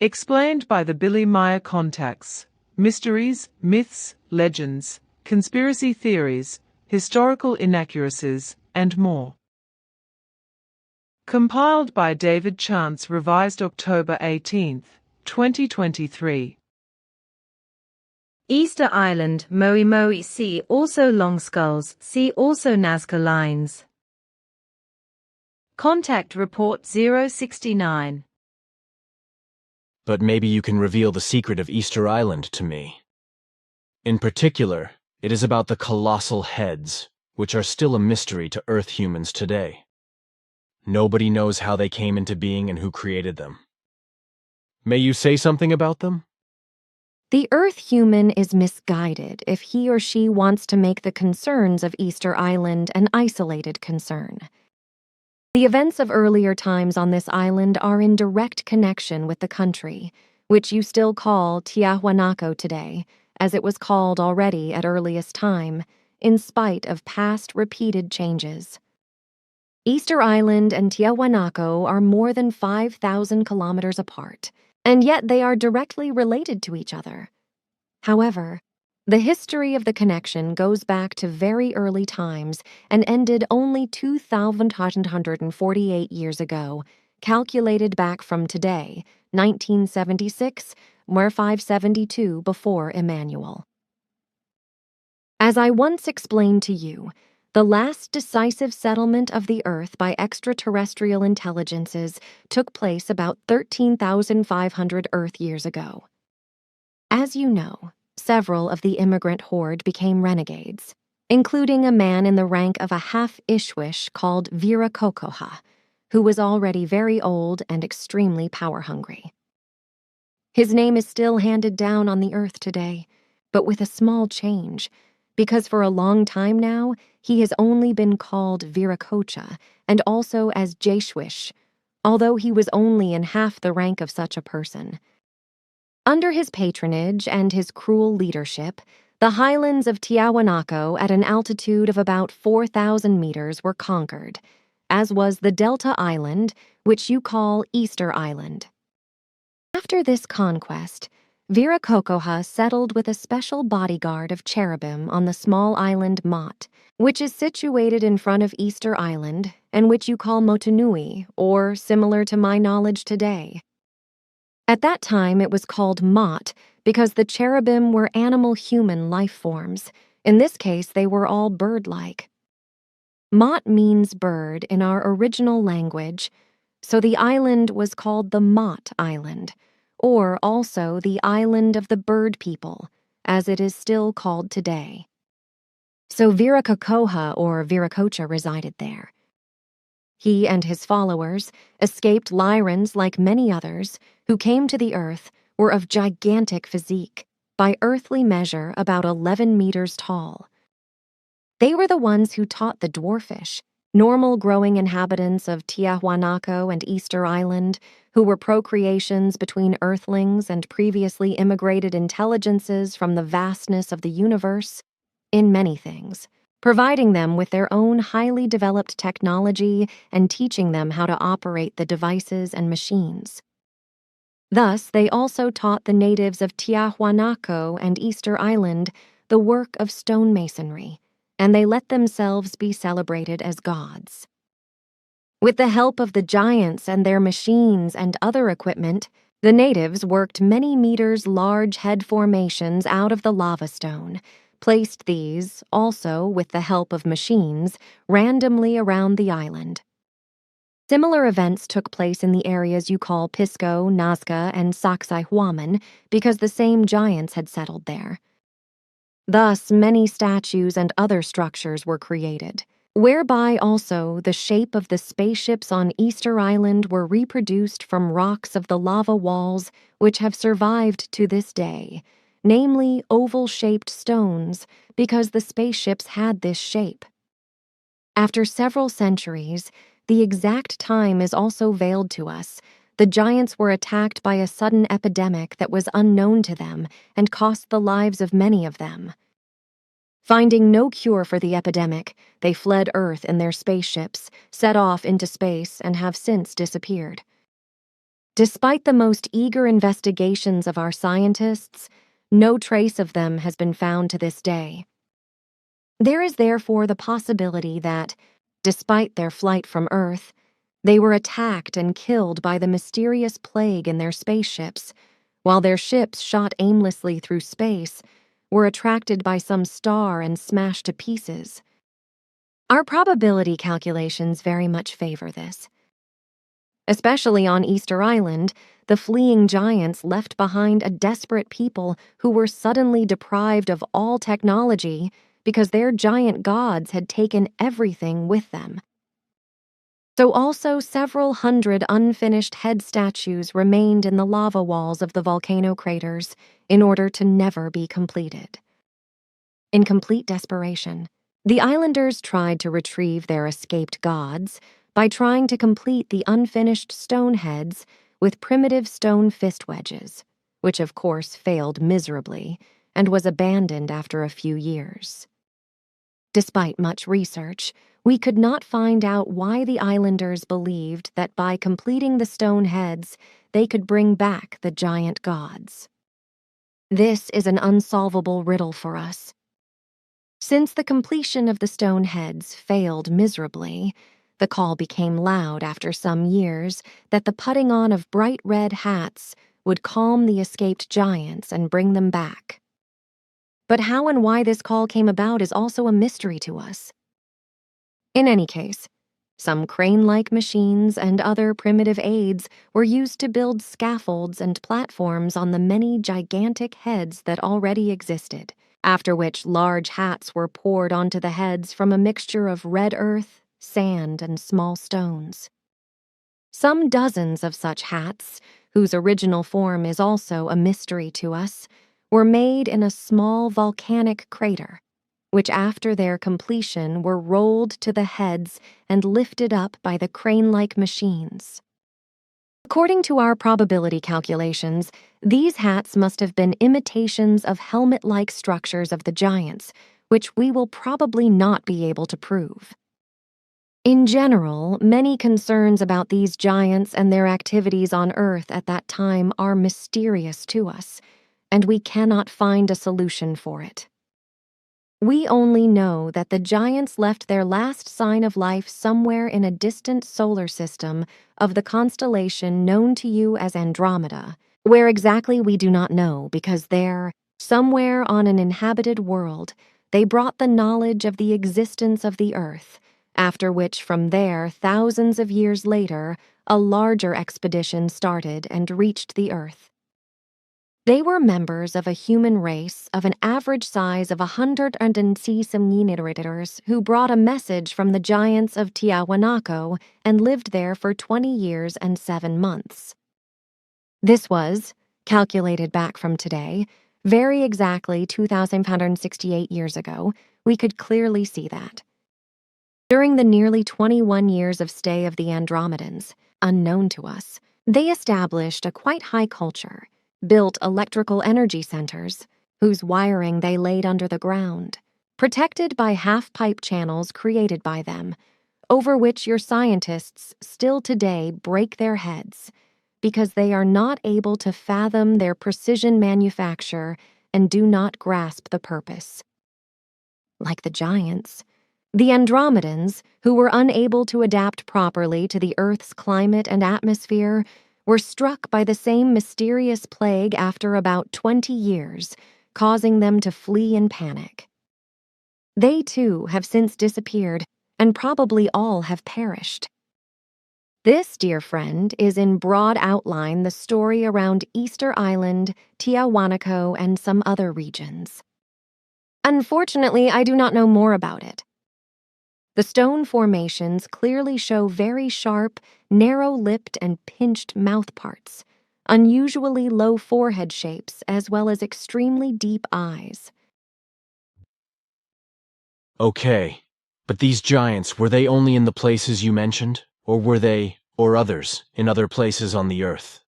Explained by the Billy Meier contacts. Mysteries, myths, legends, conspiracy theories, historical inaccuracies, and more. Compiled by David Chance, revised October 18, 2023. Easter Island, Moai. See also long skulls. See also Nazca lines. Contact Report 069. But maybe you can reveal the secret of Easter Island to me. In particular, it is about the colossal heads, which are still a mystery to Earth humans today. Nobody knows how they came into being and who created them. May you say something about them? The Earth human is misguided if he or she wants to make the concerns of Easter Island an isolated concern. The events of earlier times on this island are in direct connection with the country, which you still call Tiahuanaco today, as it was called already at earliest time, in spite of past repeated changes. Easter Island and Tiahuanaco are more than 5,000 kilometers apart, and yet they are directly related to each other. However, the history of the connection goes back to very early times and ended only 2,148 years ago, calculated back from today, 1976, or 572 before Emmanuel. As I once explained to you, the last decisive settlement of the Earth by extraterrestrial intelligences took place about 13,500 Earth years ago. As you know, several of the immigrant horde became renegades, including a man in the rank of a half-Ishwish called Viracocha, who was already very old and extremely power-hungry. His name is still handed down on the Earth today, but with a small change, because for a long time now, he has only been called Viracocha and also as Jeshwish, although he was only in half the rank of such a person. Under his patronage and his cruel leadership, the highlands of Tiahuanaco at an altitude of about 4,000 meters were conquered, as was the Delta Island, which you call Easter Island. After this conquest, Viracocha settled with a special bodyguard of cherubim on the small island Mot, which is situated in front of Easter Island and which you call Motunui, or similar to my knowledge today. At that time, it was called Mot because the cherubim were animal-human life forms. In this case, they were all bird-like. Mot means bird in our original language, so the island was called the Mot Island, or also the Island of the Bird People, as it is still called today. So Viracocha or Viracocha resided there. He and his followers, escaped Lyrans like many others, who came to the Earth, were of gigantic physique, by earthly measure about 11 meters tall. They were the ones who taught the dwarfish, normal-growing inhabitants of Tiahuanaco and Easter Island, who were procreations between Earthlings and previously immigrated intelligences from the vastness of the universe, in many things, providing them with their own highly developed technology and teaching them how to operate the devices and machines. Thus, they also taught the natives of Tiahuanaco and Easter Island the work of stonemasonry, and they let themselves be celebrated as gods. With the help of the giants and their machines and other equipment, the natives worked many meters large head formations out of the lava stone, placed these, also with the help of machines, randomly around the island. Similar events took place in the areas you call Pisco, Nazca, and Sacsayhuaman because the same giants had settled there. Thus, many statues and other structures were created, whereby also the shape of the spaceships on Easter Island were reproduced from rocks of the lava walls which have survived to this day, namely oval-shaped stones, because the spaceships had this shape. After several centuries, the exact time is also veiled to us. The giants were attacked by a sudden epidemic that was unknown to them and cost the lives of many of them. Finding no cure for the epidemic, they fled Earth in their spaceships, set off into space, and have since disappeared. Despite the most eager investigations of our scientists, no trace of them has been found to this day. There is therefore the possibility that, despite their flight from Earth, they were attacked and killed by the mysterious plague in their spaceships, while their ships shot aimlessly through space were attracted by some star and smashed to pieces. Our probability calculations very much favor this. Especially on Easter Island, the fleeing giants left behind a desperate people who were suddenly deprived of all technology because their giant gods had taken everything with them. So also several hundred unfinished head statues remained in the lava walls of the volcano craters in order to never be completed. In complete desperation, the islanders tried to retrieve their escaped gods by trying to complete the unfinished stone heads with primitive stone fist wedges, which of course failed miserably and was abandoned after a few years. Despite much research, we could not find out why the islanders believed that by completing the stone heads, they could bring back the giant gods. This is an unsolvable riddle for us. Since the completion of the stone heads failed miserably, the call became loud after some years that the putting on of bright red hats would calm the escaped giants and bring them back. But how and why this call came about is also a mystery to us. In any case, some crane-like machines and other primitive aids were used to build scaffolds and platforms on the many gigantic heads that already existed, after which large hats were poured onto the heads from a mixture of red earth, sand, and small stones. Some dozens of such hats, whose original form is also a mystery to us, were made in a small volcanic crater, which after their completion were rolled to the heads and lifted up by the crane-like machines. According to our probability calculations, these hats must have been imitations of helmet-like structures of the giants, which we will probably not be able to prove. In general, many concerns about these giants and their activities on Earth at that time are mysterious to us, and we cannot find a solution for it. We only know that the giants left their last sign of life somewhere in a distant solar system of the constellation known to you as Andromeda, where exactly we do not know because there, somewhere on an inhabited world, they brought the knowledge of the existence of the Earth, after which from there, thousands of years later, a larger expedition started and reached the Earth. They were members of a human race of an average size of 106 who brought a message from the giants of Tiahuanaco and lived there for 20 years and 7 months. This was, calculated back from today, very exactly 2,568 years ago. We could clearly see that. During the nearly 21 years of stay of the Andromedans, unknown to us, they established a quite high culture, built electrical energy centers, whose wiring they laid under the ground, protected by half-pipe channels created by them, over which your scientists still today break their heads, because they are not able to fathom their precision manufacture and do not grasp the purpose. Like the giants, the Andromedans, who were unable to adapt properly to the Earth's climate and atmosphere, were struck by the same mysterious plague after about 20 years, causing them to flee in panic. They, too, have since disappeared, and probably all have perished. This, dear friend, is in broad outline the story around Easter Island, Tiahuanaco, and some other regions. Unfortunately, I do not know more about it. The stone formations clearly show very sharp, narrow-lipped and pinched mouth parts, unusually low forehead shapes, as well as extremely deep eyes. Okay, but these giants, were they only in the places you mentioned? Or were they, or others, in other places on the Earth?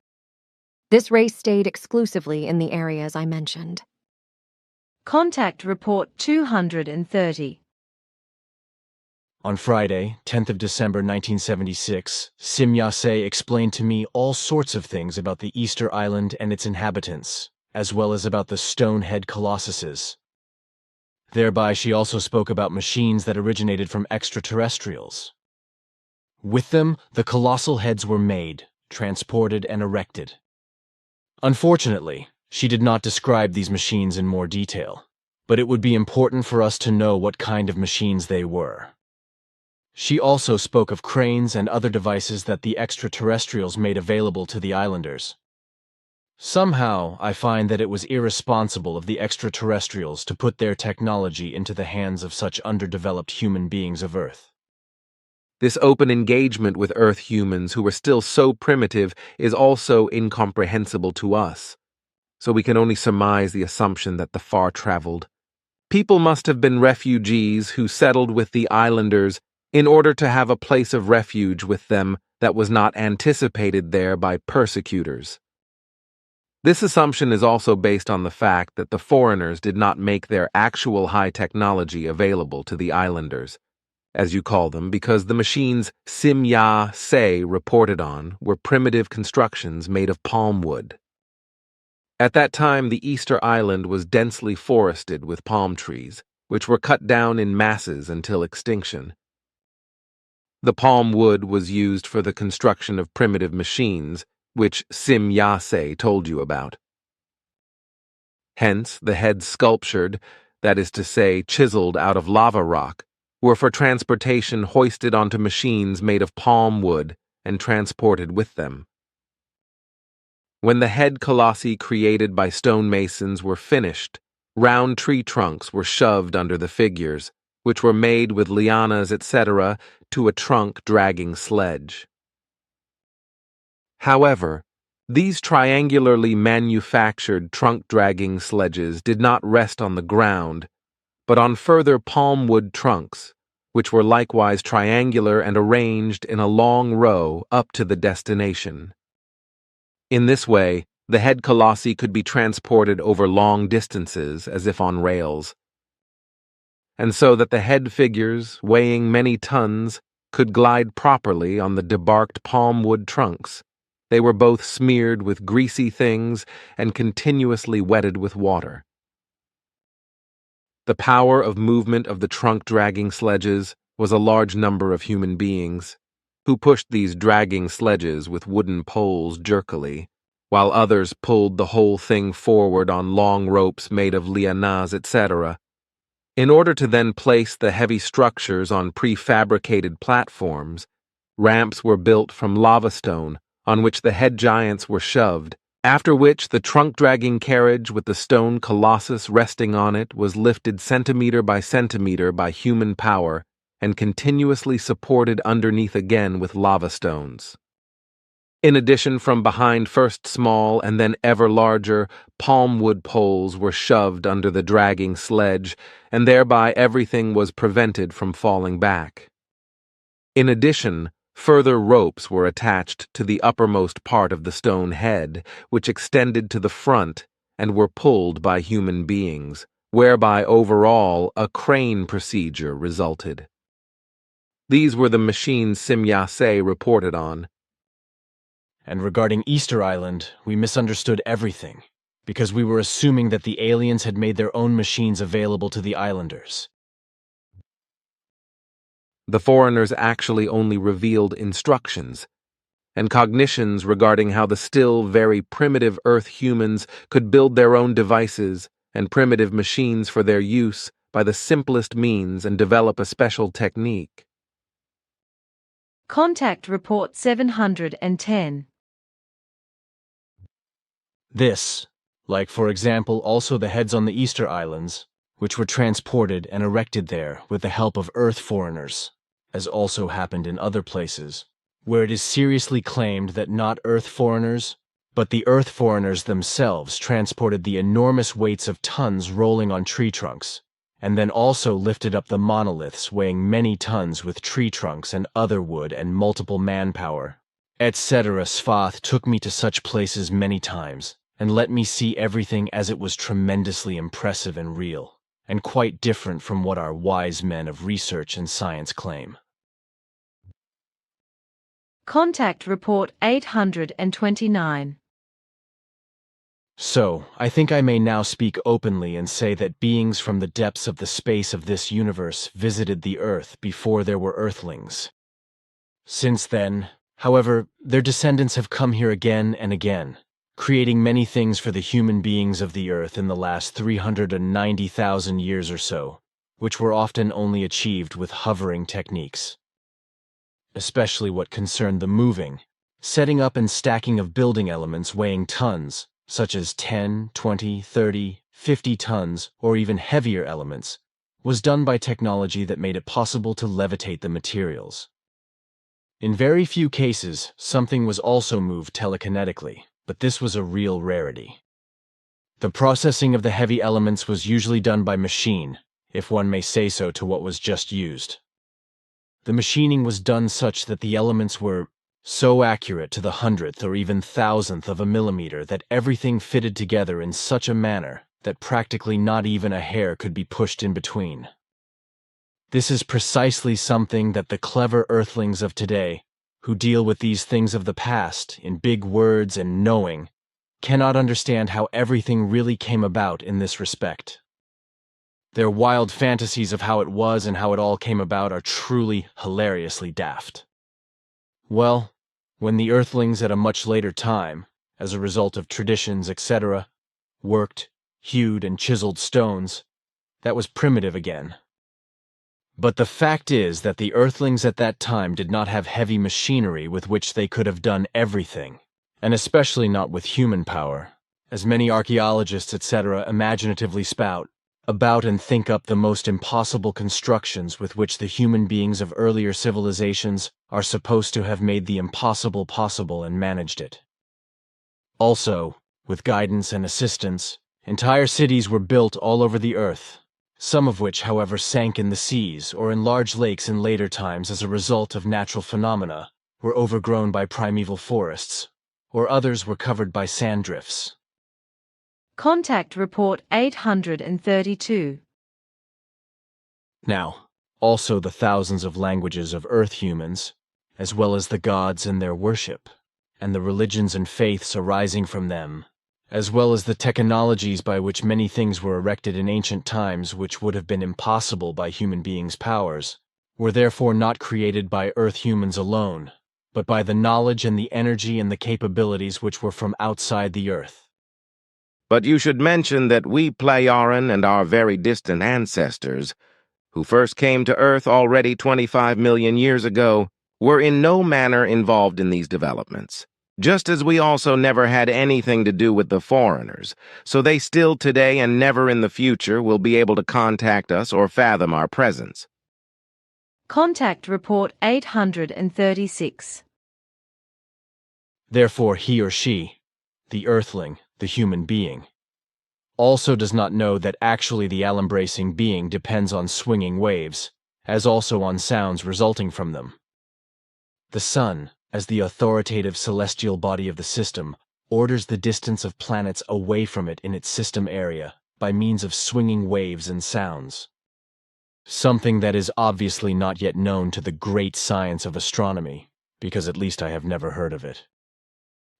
This race stayed exclusively in the areas I mentioned. Contact Report 230. On Friday, 10th of December 1976, Sim Yase explained to me all sorts of things about the Easter Island and its inhabitants, as well as about the stone-head colossuses. Thereby, she also spoke about machines that originated from extraterrestrials. With them, the colossal heads were made, transported, and erected. Unfortunately, she did not describe these machines in more detail, but it would be important for us to know what kind of machines they were. She also spoke of cranes and other devices that the extraterrestrials made available to the islanders. Somehow, I find that it was irresponsible of the extraterrestrials to put their technology into the hands of such underdeveloped human beings of Earth. This open engagement with Earth humans who were still so primitive is also incomprehensible to us, so we can only surmise the assumption that the far-traveled people must have been refugees who settled with the islanders in order to have a place of refuge with them that was not anticipated there by persecutors. This assumption is also based on the fact that the foreigners did not make their actual high technology available to the islanders, as you call them, because the machines Sim Yase reported on were primitive constructions made of palm wood. At that time, the Easter Island was densely forested with palm trees, which were cut down in masses until extinction. The palm wood was used for the construction of primitive machines, which Sim Yase told you about. Hence, the heads sculptured, that is to say, chiseled out of lava rock, were for transportation hoisted onto machines made of palm wood and transported with them. When the head colossi created by stonemasons were finished, round tree trunks were shoved under the figures, which were made with lianas, etc., to a trunk-dragging sledge. However, these triangularly manufactured trunk-dragging sledges did not rest on the ground, but on further palm wood trunks, which were likewise triangular and arranged in a long row up to the destination. In this way, the head colossi could be transported over long distances as if on rails, and so that the head figures, weighing many tons, could glide properly on the debarked palm wood trunks. They were both smeared with greasy things and continuously wetted with water. The power of movement of the trunk-dragging sledges was a large number of human beings, who pushed these dragging sledges with wooden poles jerkily, while others pulled the whole thing forward on long ropes made of lianas, etc., in order to then place the heavy structures on prefabricated platforms. Ramps were built from lava stone, on which the head giants were shoved, after which the trunk-dragging carriage with the stone colossus resting on it was lifted centimeter by human power and continuously supported underneath again with lava stones. In addition, from behind first small and then ever larger palm wood poles were shoved under the dragging sledge, and thereby everything was prevented from falling back. In addition, further ropes were attached to the uppermost part of the stone head, which extended to the front and were pulled by human beings, whereby overall a crane procedure resulted. These were the machines Sim Yase reported on. And regarding Easter Island, we misunderstood everything, because we were assuming that the aliens had made their own machines available to the islanders. The foreigners actually only revealed instructions and cognitions regarding how the still very primitive Earth humans could build their own devices and primitive machines for their use by the simplest means and develop a special technique. Contact Report 710. This, like for example also the heads on the Easter Islands, which were transported and erected there with the help of Earth foreigners, as also happened in other places, where it is seriously claimed that not Earth foreigners, but the Earth foreigners themselves transported the enormous weights of tons rolling on tree trunks, and then also lifted up the monoliths weighing many tons with tree trunks and other wood and multiple manpower, etc. Svath took me to such places many times, and let me see everything as it was tremendously impressive and real, and quite different from what our wise men of research and science claim. Contact Report 829. So, I think I may now speak openly and say that beings from the depths of the space of this universe visited the Earth before there were Earthlings. Since then, however, their descendants have come here again and again, creating many things for the human beings of the Earth in the last 390,000 years or so, which were often only achieved with hovering techniques. Especially what concerned the moving, setting up and stacking of building elements weighing tons, such as 10, 20, 30, 50 tons, or even heavier elements, was done by technology that made it possible to levitate the materials. In very few cases, something was also moved telekinetically, but this was a real rarity. The processing of the heavy elements was usually done by machine, if one may say so to what was just used. The machining was done such that the elements were so accurate to the hundredth or even thousandth of a millimeter that everything fitted together in such a manner that practically not even a hair could be pushed in between. This is precisely something that the clever earthlings of today, who deal with these things of the past in big words and knowing, cannot understand how everything really came about in this respect. Their wild fantasies of how it was and how it all came about are truly hilariously daft. Well, when the Earthlings at a much later time, as a result of traditions, etc., worked, hewed, and chiseled stones, that was primitive again. But the fact is that the Earthlings at that time did not have heavy machinery with which they could have done everything, and especially not with human power, as many archaeologists, etc., imaginatively spout about and think up the most impossible constructions with which the human beings of earlier civilizations are supposed to have made the impossible possible and managed it. Also, with guidance and assistance, entire cities were built all over the earth, some of which, however, sank in the seas or in large lakes in later times as a result of natural phenomena, were overgrown by primeval forests, or others were covered by sand drifts. Contact Report 832. Now, also the thousands of languages of Earth humans, as well as the gods and their worship, and the religions and faiths arising from them, as well as the technologies by which many things were erected in ancient times which would have been impossible by human beings' powers, were therefore not created by Earth humans alone, but by the knowledge and the energy and the capabilities which were from outside the Earth. But you should mention that we Playaran and our very distant ancestors, who first came to Earth already 25 million years ago, were in no manner involved in these developments, just as we also never had anything to do with the foreigners, so they still today and never in the future will be able to contact us or fathom our presence. Contact Report 836. Therefore he or she, the Earthling, the human being, also does not know that actually the all-embracing being depends on swinging waves, as also on sounds resulting from them. The sun, as the authoritative celestial body of the system, orders the distance of planets away from it in its system area by means of swinging waves and sounds. Something that is obviously not yet known to the great science of astronomy, because at least I have never heard of it.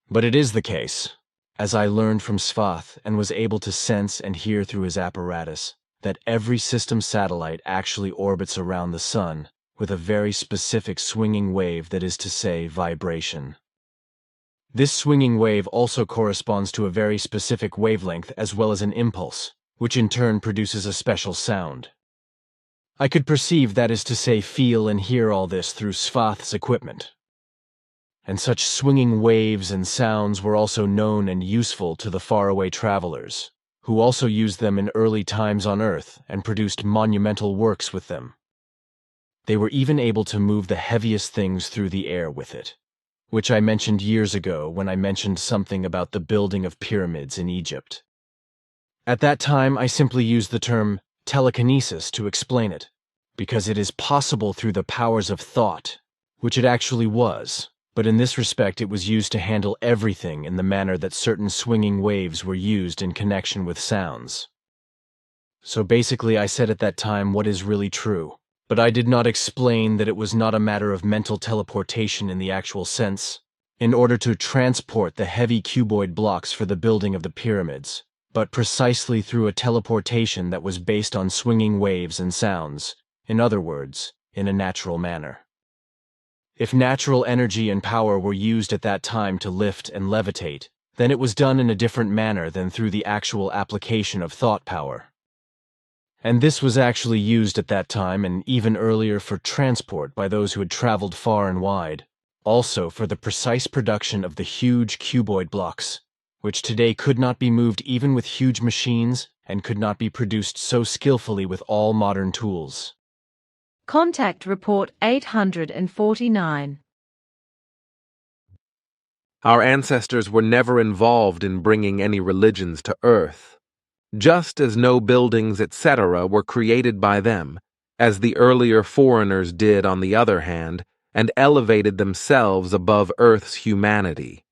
But it is the case, as I learned from Svath and was able to sense and hear through his apparatus, that every system satellite actually orbits around the sun with a very specific swinging wave, that is to say, vibration. This swinging wave also corresponds to a very specific wavelength as well as an impulse, which in turn produces a special sound. I could perceive, that is to say, feel and hear all this through Svath's equipment. And such swinging waves and sounds were also known and useful to the faraway travelers, who also used them in early times on Earth and produced monumental works with them. They were even able to move the heaviest things through the air with it, which I mentioned years ago when I mentioned something about the building of pyramids in Egypt. At that time, I simply used the term telekinesis to explain it, because it is possible through the powers of thought, which it actually was. But in this respect it was used to handle everything in the manner that certain swinging waves were used in connection with sounds. So basically, I said at that time what is really true. But I did not explain that it was not a matter of mental teleportation in the actual sense, in order to transport the heavy cuboid blocks for the building of the pyramids, but precisely through a teleportation that was based on swinging waves and sounds, in other words, in a natural manner. If natural energy and power were used at that time to lift and levitate, then it was done in a different manner than through the actual application of thought power. And this was actually used at that time and even earlier for transport by those who had traveled far and wide, also for the precise production of the huge cuboid blocks, which today could not be moved even with huge machines and could not be produced so skillfully with all modern tools. Contact Report 849. Our ancestors were never involved in bringing any religions to Earth, just as no buildings, etc., were created by them, as the earlier foreigners did on the other hand, and elevated themselves above Earth's humanity.